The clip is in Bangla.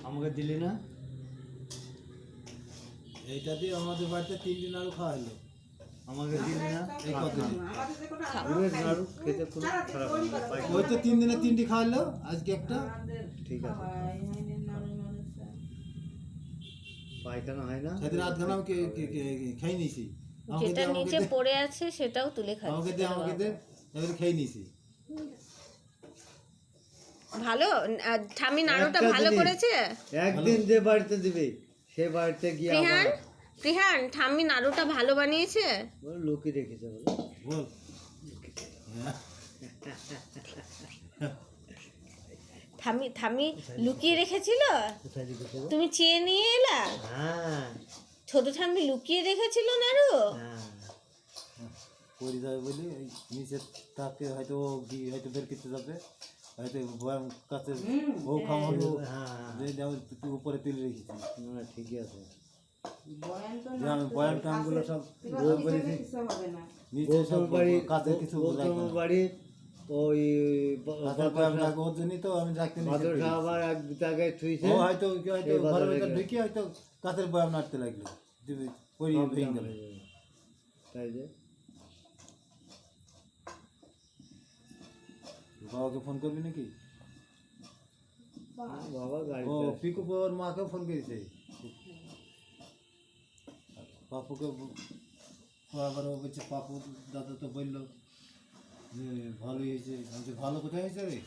আমাকে দিলি না? এইটা দিয়ে আমাদের বাড়িতে 3 দিন আলু খাওয়াইলো। আমাকে দিলি না? এই কতদিন? পুরের নাড়ু খেতে কোনো খারাপ না। ওই তো 3 দিনে 3টি খাওয়াইলো, আজকে একটা। ঠিক আছে। পায়খানা হয় না? সেদিন আধখানা আমি খেয়ে নিয়েছি। যেটা নিচে পড়ে আছে সেটাও তুলে আমাকে খাচ্ছি। দে, আমাকে দে, এবারে খেয়ে নিয়েছি। ভালো ঠামি নাড়ুটা একটা ভালো জিনিস, করেছে। একদিন যে বাড়িতে দিবে সে বাড়িতে গিয়ে প্রিহান আবার প্রিহান ঠাম্মি নাড়ুটা ভালো বানিয়েছে। বলে লুকিয়ে রেখেছে বলে। বল। ঠাম্মি ঠাম্মি লুকিয়ে রেখেছিল, কোথায় রেখেছে গো? তুমি চেয়ে নিয়ে এলা। হ্যাঁ ছোট ঠাম্মি লুকিয়ে রেখেছিল নাড়ু। হ্যাঁ। পড়ে যাবে বলি ওই নিচের তাকে হয়তো ও গিয়ে হয়তো বের করতে যাবে, হয়তো বয়াম কাছে ও খাওয়ানো তুই উপরে তুলে রেখেছি। না ঠিকই আছে। যে আমি বয়াম টামগুলো সব বলেছি নিচে গৌতম সব বাড়ি কাছে কিছু গৌতম বাড়ির ওই ওর জন্যই তো আমি রাখতে মাদর নিয়েছি। আবার এক জায়গায় থুইছে। ও হয়তো ঘরের ভিতর ঢুকে হয়তো কাঁচের বয়াম নাড়তে লাগলো, পরিয়ে ভেঙে গেল। তাই যে বাবাকে ফোন করবি নাকি? বাবা ও গাড়িতে পিকু ওর মাকেও ফোন করেছে, পাপুকে। আবার ও বলছে পাপু দাদা তো বললো যে ভালোই হয়েছে। ভালো কোথায় হয়েছে রে?